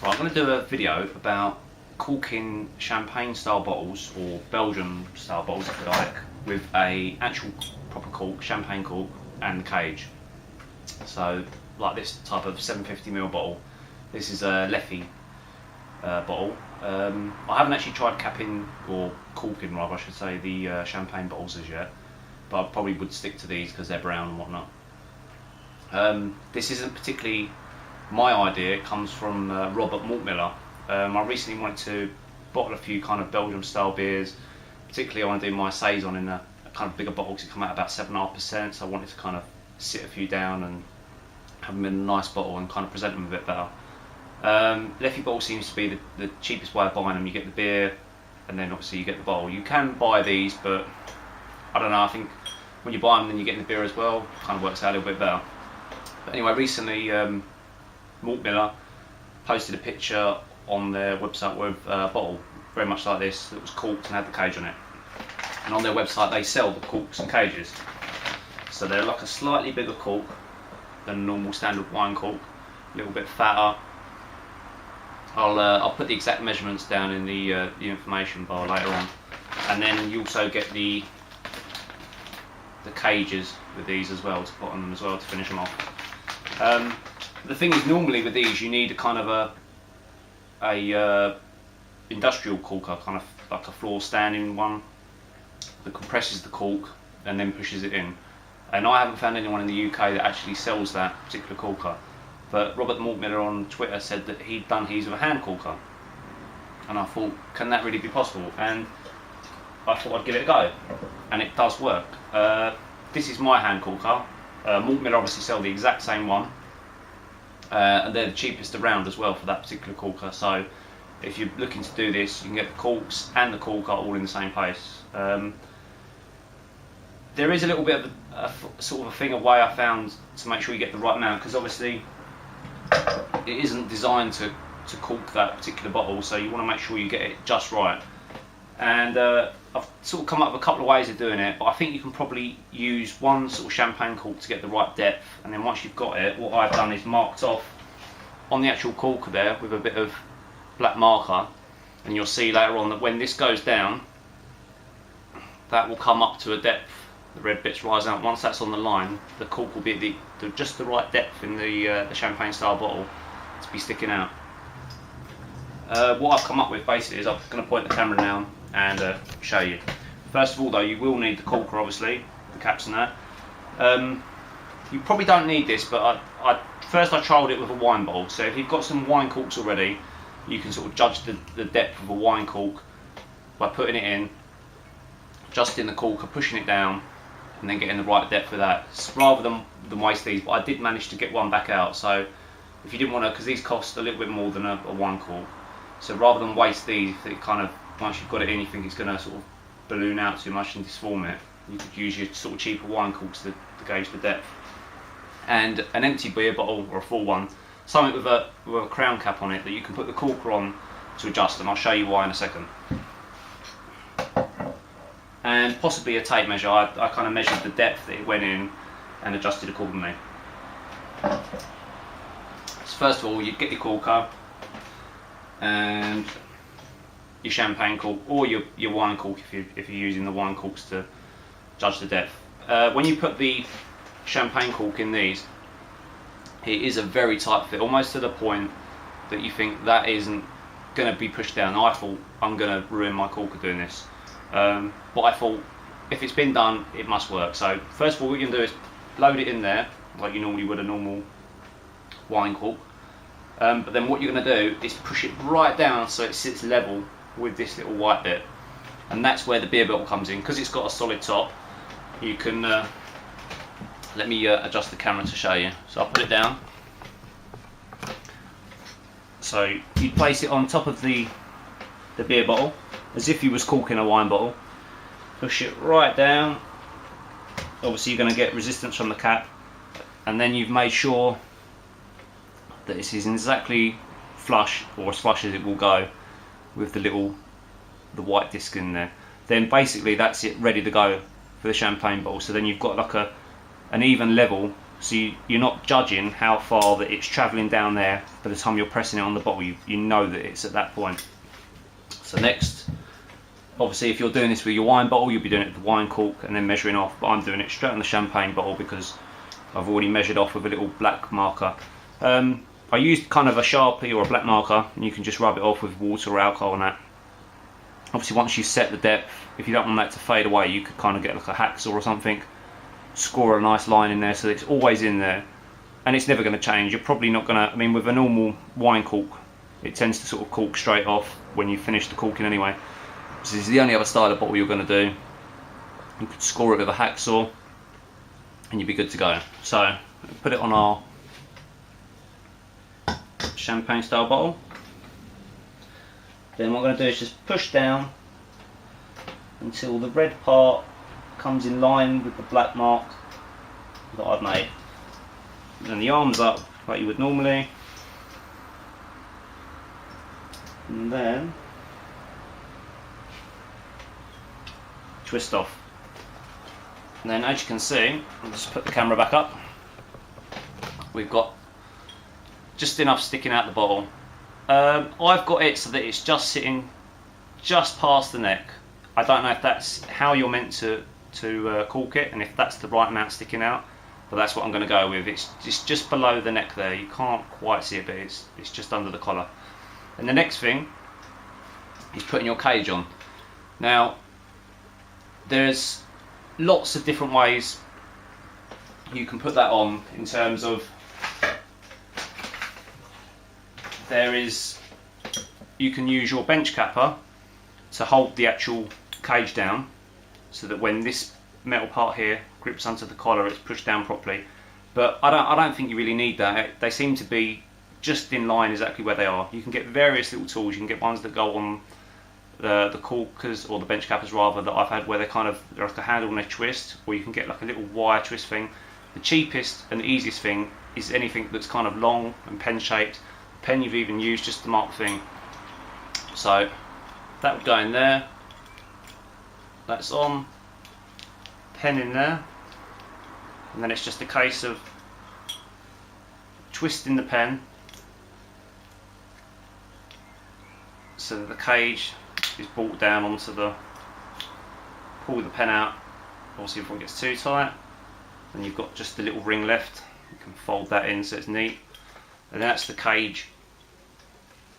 Right, I'm going to do a video about corking champagne style bottles, or Belgian style bottles if you like, with a actual proper cork, champagne cork, and cage. So like this type of 750ml bottle, this is a Leffy bottle. I haven't actually tried capping, or corking rather I should say, the champagne bottles as yet, but I probably would stick to these because they're brown and whatnot. This isn't particularly my idea, it comes from Robert Miller. I recently wanted to bottle a few kind of Belgian style beers, particularly I want to do my saison in a kind of bigger bottle because it come out about 7.5%, so I wanted to kind of sit a few down and have them in a nice bottle and kind of present them a bit better. Leffy bottle seems to be the cheapest way of buying them. You get the beer and then obviously you get the bottle. You can buy these, but I don't know, I think when you buy them then you get the beer as well, it kind of works out a little bit better. But anyway, recently Miller posted a picture on their website with a bottle very much like this that was corked and had the cage on it. And on their website they sell the corks and cages. So they're like a slightly bigger cork than a normal standard wine cork, a little bit fatter. I'll put the exact measurements down in the information bar later on. And then you also get the cages with these as well to put on them as well to finish them off. The thing is, normally with these you need a kind of a industrial corker, kind of like a floor standing one that compresses the cork and then pushes it in. And I haven't found anyone in the UK that actually sells that particular corker. But Robert Miller on Twitter said that he'd done his with a hand corker. And I thought, can that really be possible? And I thought I'd give it a go. And it does work. This is my hand corker. Miller obviously sell the exact same one. And they're the cheapest around as well for that particular corker. So if you're looking to do this, you can get the corks and the corker all in the same place. There is a little bit of a sort of a thing, a way I found to make sure you get the right amount, because obviously it isn't designed to cork that particular bottle, so you want to make sure you get it just right. And I've sort of come up with a couple of ways of doing it, but I think you can probably use one sort of champagne cork to get the right depth, and then once you've got it, what I've done is marked off on the actual corker there with a bit of black marker, and you'll see later on that when this goes down, that will come up to a depth. The red bits rise out. Once that's on the line, the cork will be at just the right depth in the champagne style bottle to be sticking out. What I've come up with basically is I'm going to point the camera down and show you. First of all though, you will need the corker, obviously, the caps and that. You probably don't need this, but first I trialled it with a wine bottle. So if you've got some wine corks already, you can sort of judge the depth of a wine cork by putting it in, adjusting the corker, pushing it down, and then getting the right depth for that, rather than waste these. But I did manage to get one back out, so if you didn't want to, because these cost a little bit more than a wine cork, so rather than waste these, if it kind of, once you've got it in, you think it's going to sort of balloon out too much and disform it, you could use your sort of cheaper wine corks to gauge the depth. And an empty beer bottle, or a full one, something with a crown cap on it that you can put the corker on to adjust, and I'll show you why in a second. And possibly a tape measure. I kind of measured the depth that it went in and adjusted accordingly. So first of all, you'd get your corker and your champagne cork, or your wine cork if you're using the wine corks to judge the depth. When you put the champagne cork in these, it is a very tight fit, almost to the point that you think that isn't going to be pushed down. I thought, I'm going to ruin my corker doing this. But I thought, if it's been done, it must work. So first of all, what you can do is load it in there like you normally would a normal wine cork. But then what you're going to do is push it right down so it sits level with this little white bit, and that's where the beer bottle comes in. Because it's got a solid top, you can let me adjust the camera to show you. So I'll put it down. So you place it on top of the beer bottle as if you was corking a wine bottle. Push it right down. Obviously you're going to get resistance from the cap, and then you've made sure that this is exactly flush, or as flush as it will go, with the white disc in there. Then basically that's it, ready to go for the champagne bottle. So then you've got like an even level So you're not judging how far that it's travelling down there. By the time you're pressing it on the bottle, you know that it's at that point. So next, obviously if you're doing this with your wine bottle, you'll be doing it with the wine cork and then measuring off, but I'm doing it straight on the champagne bottle because I've already measured off with a little black marker. I used kind of a Sharpie or a black marker, and you can just rub it off with water or alcohol and that. Obviously once you set the depth, if you don't want that to fade away, you could kind of get like a hacksaw or something, score a nice line in there so that it's always in there, and it's never going to change. You're probably not going to, I mean with a normal wine cork, it tends to sort of cork straight off when you finish the corking anyway. This is the only other style of bottle you're going to do. You could score it with a hacksaw and you'd be good to go. So put it on our champagne style bottle. Then what I'm going to do is just push down until the red part comes in line with the black mark that I've made. And then the arms up like you would normally. And then twist off. And then as you can see, I'll just put the camera back up. We've got just enough sticking out the bottle. I've got it so that it's just sitting just past the neck. I don't know if that's how you're meant to cork it and if that's the right amount sticking out, but that's what I'm going to go with. It's just below the neck there. You can't quite see it, but it's just under the collar. And the next thing is putting your cage on. Now there's lots of different ways you can put that on in terms of you can use your bench capper to hold the actual cage down so that when this metal part here grips onto the collar it's pushed down properly, but I don't think you really need that. They seem to be just in line exactly where they are. You can get various little tools. You can get ones that go on the corkers or the bench cappers rather that I've had where they're like a handle and a twist, or you can get like a little wire twist thing. The cheapest and the easiest thing is anything that's kind of long and pen shaped. The pen you've even used just to mark the thing. So that would go in there. That's on. Pen in there. And then it's just a case of twisting the pen so that the cage is brought down onto pull the pen out. Obviously if it gets too tight, then you've got just the little ring left. You can fold that in so it's neat. And that's the cage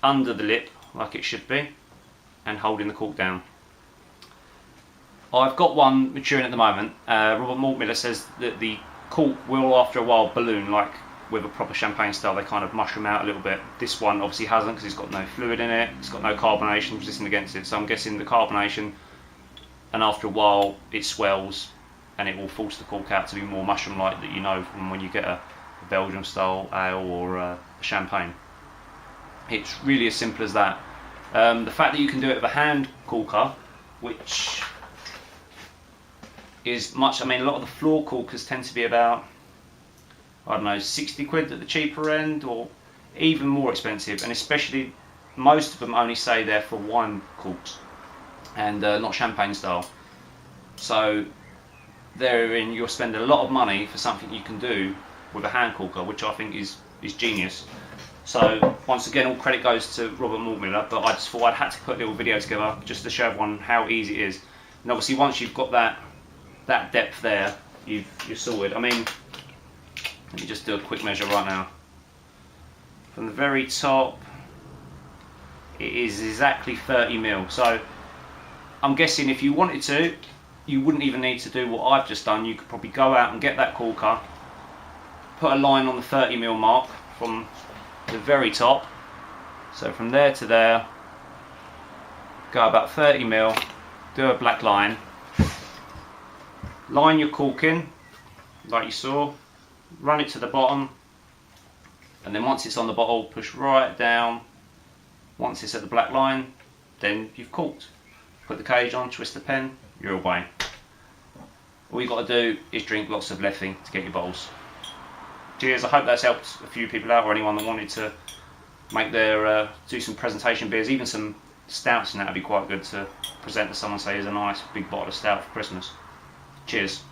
under the lip like it should be and holding the cork down. I've got one maturing at the moment. Robert Maltmiller says that the cork will after a while balloon like with a proper champagne style. They kind of mushroom out a little bit. This one obviously hasn't because it's got no fluid in it, it's got no carbonation resisting against it, so I'm guessing the carbonation, and after a while it swells and it will force the cork out to be more mushroom like that you know from when you get a Belgian style ale or a champagne. It's really as simple as that. The fact that you can do it with a hand corker, which is much, I mean a lot of the floor corkers tend to be about, I don't know, 60 quid at the cheaper end or even more expensive, and especially most of them only say they're for wine corks and not champagne style. So therein you'll spend a lot of money for something you can do with a hand corker, which I think is genius. So once again all credit goes to Robert Maltmiller, but I just thought I'd had to put a little video together just to show everyone how easy it is. And obviously once you've got that depth there, you're sorted. I mean, let me just do a quick measure right now. From the very top, it is exactly 30 mil. So I'm guessing if you wanted to, you wouldn't even need to do what I've just done. You could probably go out and get that corker, put a line on the 30 mil mark from the very top. So from there to there, go about 30 mil, do a black line, line your cork in like you saw, run it to the bottom, and then once it's on the bottle, push right down. Once it's at the black line, then you've corked. Put the cage on, twist the pen, you're away. All you've got to do is drink lots of Leffing to get your bottles. Cheers, I hope that's helped a few people out, or anyone that wanted to make their, do some presentation beers, even some stouts, and that would be quite good to present to someone, say here's a nice big bottle of stout for Christmas. Cheers.